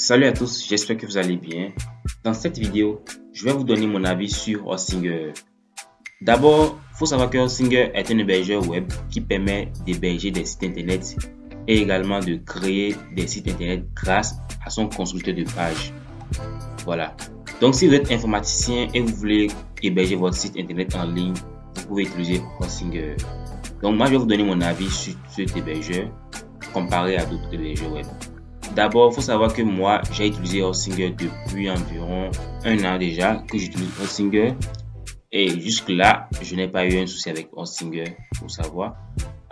Salut à tous, j'espère que vous allez bien. Dans cette vidéo, je vais vous donner mon avis sur Hostinger. D'abord, il faut savoir que Hostinger est un hébergeur web qui permet d'héberger des sites internet et également de créer des sites internet grâce à son constructeur de page. Voilà. Donc si vous êtes informaticien et vous voulez héberger votre site internet en ligne, vous pouvez utiliser Hostinger. Donc moi je vais vous donner mon avis sur cet hébergeur comparé à d'autres hébergeurs web. D'abord, il faut savoir que moi, j'ai utilisé Hostinger depuis environ un an déjà que j'utilise Hostinger. Et jusque-là, je n'ai pas eu un souci avec Hostinger, pour savoir.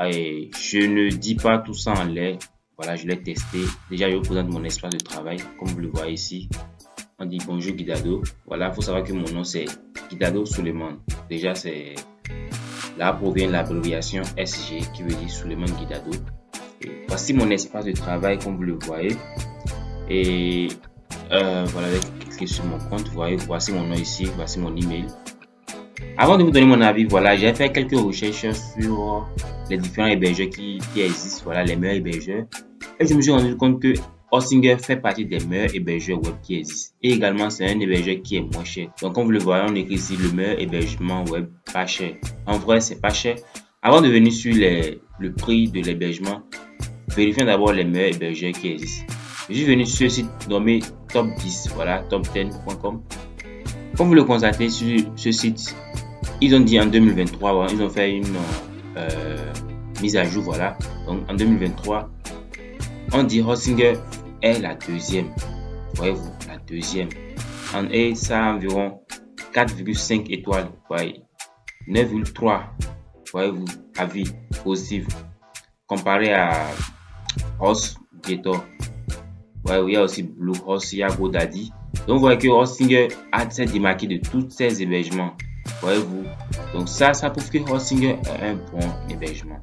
Et je ne dis pas tout ça en l'air. Voilà, je l'ai testé. Déjà, je vous présente mon espace de travail, comme vous le voyez ici. On dit bonjour Guidado. Voilà, il faut savoir que mon nom c'est Guidado Suleiman. Déjà, c'est là provient l'abréviation SG qui veut dire Suleiman Guidado. Et voici mon espace de travail comme vous le voyez. Et voilà, cliquez sur mon compte. Vous voyez, voici mon nom ici, voici mon email. Avant de vous donner mon avis, voilà, j'ai fait quelques recherches sur les différents hébergeurs qui existent, voilà, les meilleurs hébergeurs. Et je me suis rendu compte que Hostinger fait partie des meilleurs hébergeurs web qui existent. Et également, c'est un hébergeur qui est moins cher. Donc, comme vous le voyez, on écrit ici le meilleur hébergement web pas cher. En vrai, c'est pas cher. Avant de venir sur le prix de l'hébergement, vérifions d'abord les meilleurs hébergeurs qui existent. Je suis venu sur ce site nommé Top 10, voilà, top10.com. Comme vous le constatez sur ce site, ils ont dit en 2023, voilà, ils ont fait une mise à jour, voilà. Donc en 2023, on dit Hostinger est la deuxième. Voyez-vous, la deuxième. Et ça a environ 4,5 étoiles, voyez, 9,3, voyez-vous, avis positif comparé à HostGator. Ouais, il y a aussi Bluehost, il y a GoDaddy. Donc, vous voyez que Hostinger a s'est démarqué de tous ces hébergements. Voyez-vous. Donc, ça prouve que Hostinger est un bon hébergement.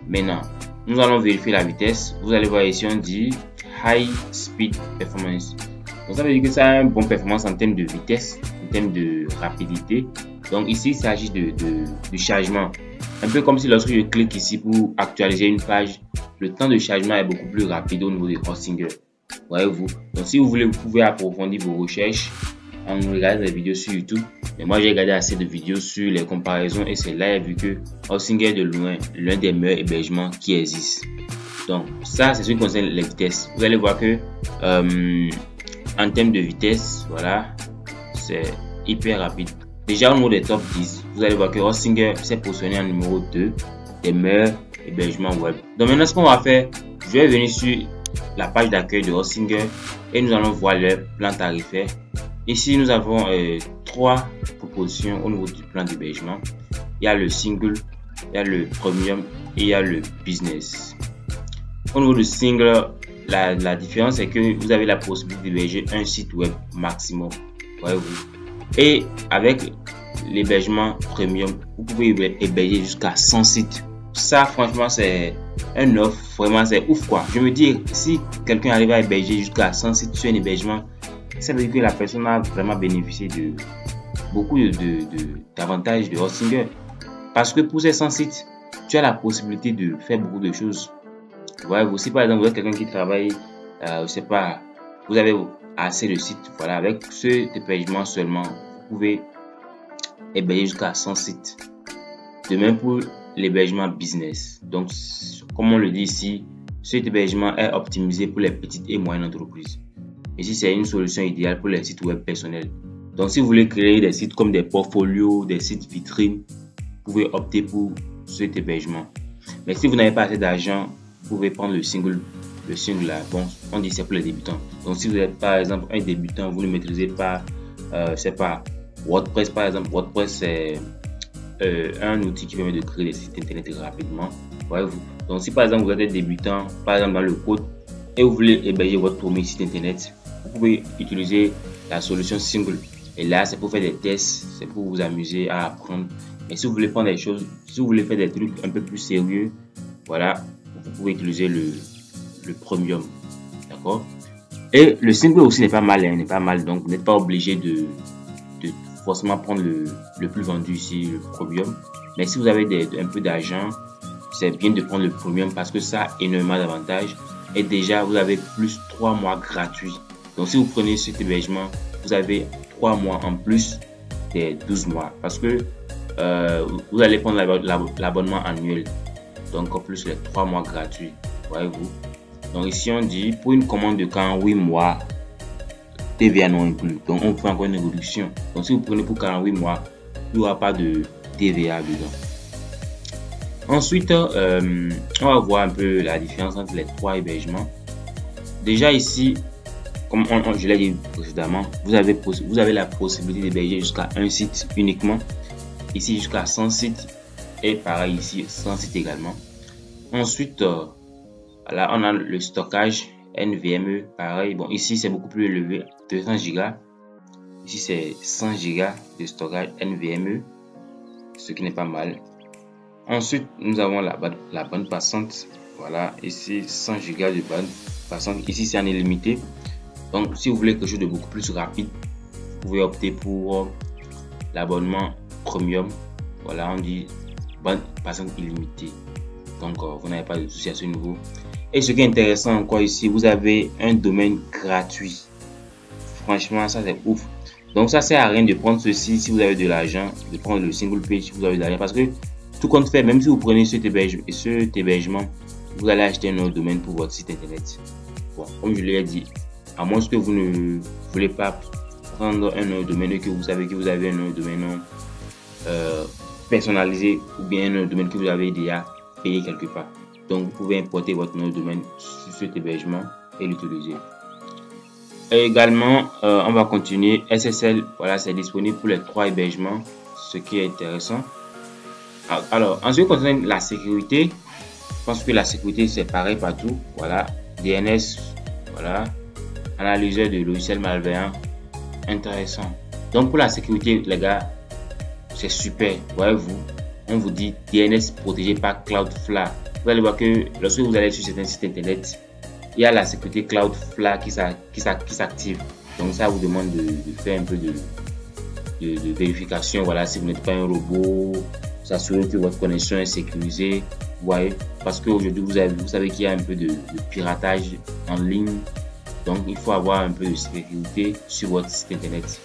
Maintenant, nous allons vérifier la vitesse. Vous allez voir ici, on dit High Speed Performance. Donc, ça veut dire que ça a une bonne performance en termes de vitesse, en termes de rapidité. Donc, ici, il s'agit de chargement. Un peu comme si lorsque je clique ici pour actualiser une page, le temps de chargement est beaucoup plus rapide au niveau de Hostinger. Voyez-vous. Donc si vous voulez, vous pouvez approfondir vos recherches en regardant des vidéos sur YouTube. Mais moi j'ai regardé assez de vidéos sur les comparaisons et c'est là j'ai vu que Hostinger est de loin l'un des meilleurs hébergements qui existent. Donc ça c'est ce qui concerne les vitesses. Vous allez voir que en termes de vitesse, voilà, c'est hyper rapide. Déjà au niveau des top 10, vous allez voir que Hostinger s'est positionné en numéro 2 des meilleurs hébergements web. Donc maintenant ce qu'on va faire, je vais venir sur la page d'accueil de Hostinger et nous allons voir leur plan tarifaire. Ici nous avons 3 propositions au niveau du plan d'hébergement. Il y a le single, il y a le premium et il y a le business. Au niveau du single, la différence est que vous avez la possibilité d'héberger un site web maximum. Voyez-vous. Et avec l'hébergement premium, vous pouvez héberger jusqu'à 100 sites. Ça, franchement, c'est un offre. Vraiment, c'est ouf quoi. Je me dis, si quelqu'un arrive à héberger jusqu'à 100 sites sur un hébergement, ça veut dire que la personne a vraiment bénéficié de beaucoup d'avantages de Hostinger. Parce que pour ces 100 sites, tu as la possibilité de faire beaucoup de choses. Ouais, vous, si par exemple, vous êtes quelqu'un qui travaille, je sais pas, vous avez assez de sites, voilà, avec ce hébergement seulement, vous pouvez héberger jusqu'à 100 sites. De même pour l'hébergement business. Donc, comme on le dit ici, cet hébergement est optimisé pour les petites et moyennes entreprises. Ici, c'est une solution idéale pour les sites web personnels. Donc, si vous voulez créer des sites comme des portfolios, des sites vitrines, vous pouvez opter pour cet hébergement. Mais si vous n'avez pas assez d'argent, vous pouvez prendre le single. Le single là, bon, on dit c'est pour les débutants. Donc, si vous êtes par exemple un débutant, vous ne maîtrisez pas, c'est pas WordPress par exemple. WordPress c'est un outil qui permet de créer des sites internet rapidement. Voyez-vous. Donc si par exemple vous êtes débutant, par exemple dans le code, et vous voulez héberger votre premier site internet, vous pouvez utiliser la solution single. Et là c'est pour faire des tests, c'est pour vous amuser à apprendre. Mais si vous voulez prendre des choses, si vous voulez faire des trucs un peu plus sérieux, voilà, vous pouvez utiliser le premium. D'accord. Et le single aussi n'est pas mal, hein, n'est pas mal. Donc vous n'êtes pas obligé de forcément prendre le plus vendu ici, le premium. Mais si vous avez un peu d'argent, c'est bien de prendre le premium parce que ça a énormément d'avantages. et déjà vous avez plus 3 mois gratuits. Donc si vous prenez cet hébergement, vous avez 3 mois en plus des 12 mois parce que vous allez prendre l'abonnement annuel, donc en plus les 3 mois gratuits, voyez-vous. Donc ici on dit pour une commande de 48 mois, TVA non inclus, donc on fait encore une réduction. Donc si vous prenez pour 48 mois, il n'y aura pas de TVA dedans. Ensuite, on va voir un peu la différence entre les 3 hébergements. Déjà ici, comme je l'ai dit précédemment, vous avez la possibilité d'héberger jusqu'à un site uniquement. Ici jusqu'à 100 sites et pareil ici 100 sites également. Ensuite, là on a le stockage NVMe, pareil. Bon, ici c'est beaucoup plus élevé, 200 Go. Ici c'est 100 Go de stockage NVMe, ce qui n'est pas mal. Ensuite, nous avons la bande passante. Voilà, ici 100 Go de bande passante. Ici c'est en illimité. Donc, si vous voulez quelque chose de beaucoup plus rapide, vous pouvez opter pour l'abonnement premium. Voilà, on dit bande passante illimitée. Donc, vous n'avez pas de souci à ce niveau. Et ce qui est intéressant encore ici, vous avez un domaine gratuit. Franchement, ça c'est ouf. Donc, ça sert à rien de prendre ceci si vous avez de l'argent, de prendre le single page si vous avez de l'argent, parce que tout compte fait, même si vous prenez cet hébergement, vous allez acheter un autre domaine pour votre site internet. Bon, comme je l'ai dit, à moins que vous ne voulez pas prendre un autre domaine et que vous savez que vous avez un autre domaine personnalisé ou bien un autre domaine que vous avez déjà payé quelque part. Donc, vous pouvez importer votre nom de domaine sur cet hébergement et l'utiliser. Également, on va continuer. SSL, voilà, c'est disponible pour les 3 hébergements, ce qui est intéressant. Alors, en ce qui concerne la sécurité, je pense que la sécurité c'est pareil partout. Voilà, DNS, voilà, analyseur de logiciels malveillants, intéressant. Donc pour la sécurité, les gars, c'est super. Voyez-vous, on vous dit DNS protégé par Cloudflare. Vous allez voir que lorsque vous allez sur certains sites internet, il y a la sécurité Cloudflare qui s'active. Donc ça vous demande de faire un peu de vérification. Voilà, si vous n'êtes pas un robot, s'assurer que votre connexion est sécurisée. Vous voyez, parce qu'aujourd'hui vous savez qu'il y a un peu de piratage en ligne. Donc il faut avoir un peu de sécurité sur votre site internet.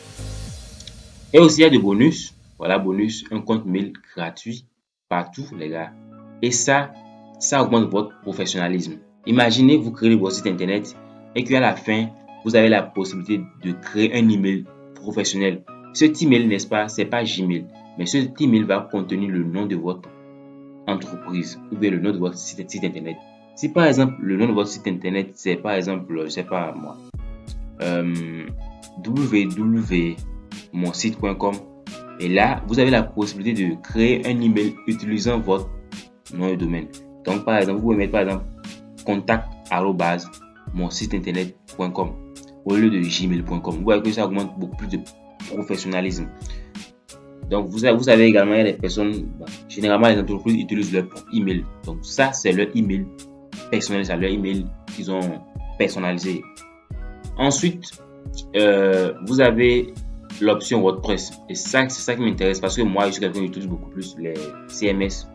Et aussi il y a des bonus. Voilà, bonus, un compte mail gratuit partout les gars. Et ça augmente votre professionnalisme. Imaginez vous créez votre site internet et qu'à la fin vous avez la possibilité de créer un email professionnel. Cet email, n'est-ce pas, c'est pas Gmail, mais cet email va contenir le nom de votre entreprise ou bien le nom de votre site internet. Si par exemple le nom de votre site internet c'est par exemple, je sais pas moi, www.monsite.com, et là vous avez la possibilité de créer un email utilisant votre nom de domaine. Donc par exemple vous pouvez mettre par exemple contact@monsiteinternet.com au lieu de gmail.com. Vous voyez que ça augmente beaucoup plus de professionnalisme. Donc vous savez également, il y a des personnes, généralement les entreprises utilisent leur email. Donc ça c'est leur email personnel, c'est leur email qu'ils ont personnalisé. Ensuite, vous avez l'option WordPress. Et ça, c'est ça qui m'intéresse parce que moi je suis quelqu'un qui utilise beaucoup plus les CMS.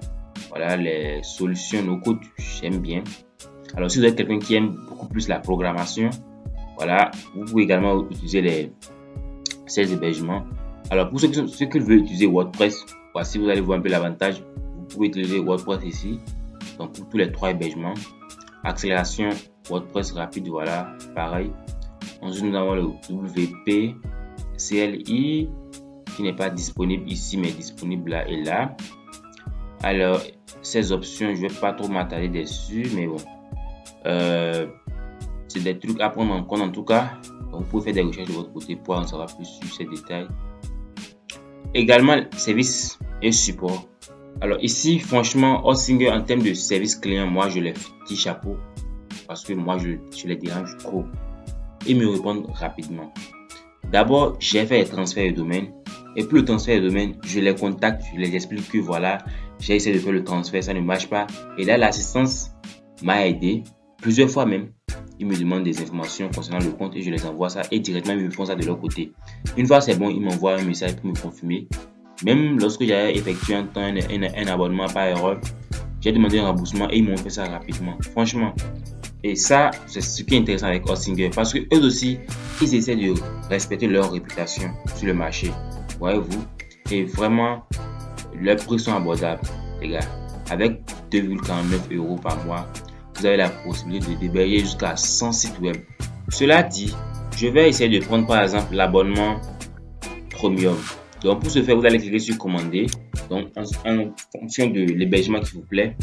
Voilà, les solutions no code, j'aime bien. Alors si vous êtes quelqu'un qui aime beaucoup plus la programmation, voilà, vous pouvez également utiliser ces hébergements. Alors pour ceux qui veulent utiliser WordPress, voici vous allez voir un peu l'avantage. Vous pouvez utiliser WordPress ici. Donc pour tous les 3 hébergements, accélération WordPress rapide, voilà, pareil. Ensuite nous avons le WP CLI qui n'est pas disponible ici mais disponible là et là. Alors ces options, je vais pas trop m'attarder dessus, mais bon, c'est des trucs à prendre en compte en tout cas. Donc vous pouvez faire des recherches de votre côté pour en savoir plus sur ces détails. Également service et support. Alors ici franchement Hostinger en termes de service client, moi je les petit chapeau parce que moi je les dérange trop. Ils me répondent rapidement. D'abord j'ai fait les transferts de domaine et pour le transfert de domaine je les contacte, je les explique que voilà j'ai essayé de faire le transfert, ça ne marche pas, et là l'assistance m'a aidé plusieurs fois même. Ils me demandent des informations concernant le compte et je les envoie ça et directement ils me font ça de leur côté. Une fois c'est bon, ils m'envoient un message pour me confirmer. Même lorsque j'ai effectué un abonnement par erreur, j'ai demandé un remboursement et ils m'ont fait ça rapidement. Franchement, Et ça, c'est ce qui est intéressant avec Hostinger parce que eux aussi, ils essaient de respecter leur réputation sur le marché. Voyez-vous? Et vraiment, leurs prix sont abordables, les gars. Avec 2,49 € par mois, vous avez la possibilité d'héberger jusqu'à 100 sites web. Cela dit, je vais essayer de prendre par exemple l'abonnement Premium. Donc pour ce faire, vous allez cliquer sur commander. Donc en fonction de l'hébergement qui vous plaît.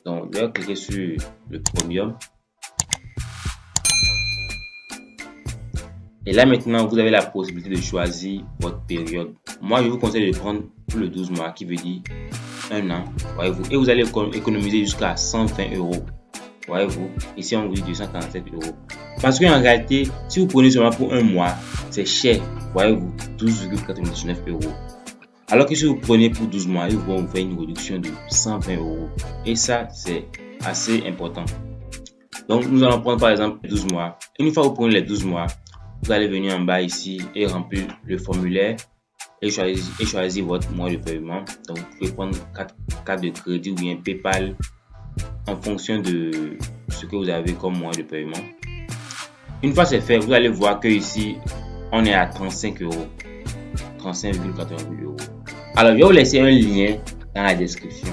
Donc je vais cliquer sur le Premium. Et là maintenant, vous avez la possibilité de choisir votre période. Moi, je vous conseille de prendre pour le 12 mois qui veut dire 1 an. Voyez-vous, et vous allez économiser jusqu'à 120 €. Voyez-vous, ici on vous dit 247 €. Parce qu'en réalité, si vous prenez seulement pour un mois, c'est cher. Voyez-vous, 12,99 €. Alors que si vous prenez pour 12 mois, ils vont vous faire une réduction de 120 €. Et ça, c'est assez important. Donc, nous allons prendre par exemple 12 mois. Une fois que vous prenez les 12 mois, vous allez venir en bas ici et remplir le formulaire et choisir votre moyen de paiement. Donc, vous pouvez prendre carte de crédit ou bien PayPal en fonction de ce que vous avez comme moyen de paiement. Une fois c'est fait, vous allez voir que ici, on est à 35 €. 35,88 €. Alors, je vais vous laisser un lien dans la description.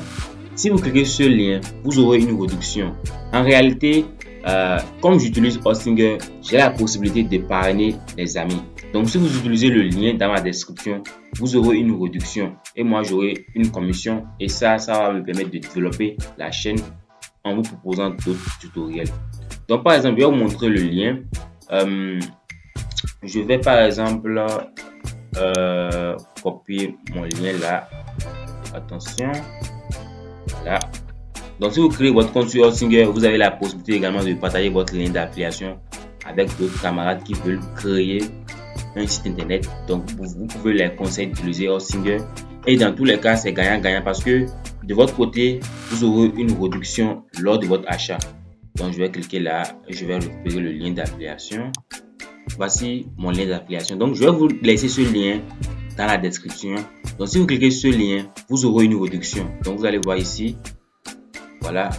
Si vous cliquez sur ce lien, vous aurez une réduction. En réalité, comme j'utilise Hostinger, j'ai la possibilité d'épargner les amis. Donc, si vous utilisez le lien dans ma description, vous aurez une réduction et moi j'aurai une commission. Et ça va me permettre de développer la chaîne en vous proposant d'autres tutoriels. Donc, par exemple, je vais vous montrer le lien. Je vais par exemple copier mon lien là. Attention. Voilà. Donc, si vous créez votre compte sur Hostinger, vous avez la possibilité également de partager votre lien d'affiliation avec d'autres camarades qui veulent créer un site internet. Donc, vous pouvez les conseiller d'utiliser Hostinger. Et dans tous les cas, c'est gagnant-gagnant parce que de votre côté, vous aurez une réduction lors de votre achat. Donc, je vais cliquer là et je vais récupérer le lien d'affiliation. Voici mon lien d'affiliation. Donc, je vais vous laisser ce lien dans la description. Donc, si vous cliquez sur ce lien, vous aurez une réduction. Donc, vous allez voir ici. Voilà,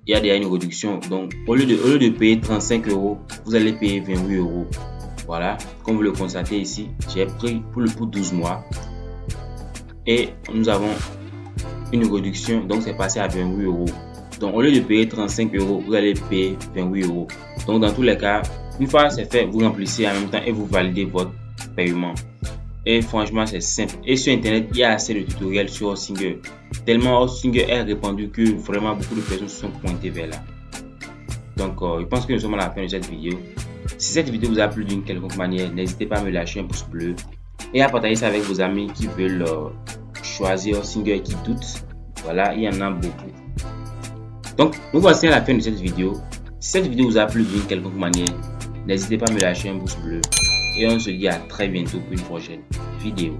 il y a déjà une réduction. Donc, au lieu de payer 35 €, vous allez payer 28 €. Voilà, comme vous le constatez ici, j'ai pris pour 12 mois. Et nous avons une réduction. Donc, c'est passé à 28 €. Donc, au lieu de payer 35 €, vous allez payer 28 €. Donc, dans tous les cas, une fois c'est fait, vous remplissez en même temps et vous validez votre paiement. Et franchement, c'est simple. Et sur Internet, il y a assez de tutoriels sur Hostinger. Tellement Hostinger est répandu que vraiment beaucoup de personnes se sont pointées vers là. Donc, je pense que nous sommes à la fin de cette vidéo. Si cette vidéo vous a plu d'une quelconque manière, n'hésitez pas à me lâcher un pouce bleu et à partager ça avec vos amis qui veulent choisir Hostinger et qui doutent. Voilà, il y en a beaucoup. Donc, nous voici à la fin de cette vidéo. Si cette vidéo vous a plu d'une quelconque manière, n'hésitez pas à me lâcher un pouce bleu. Et on se dit à très bientôt pour une prochaine vidéo.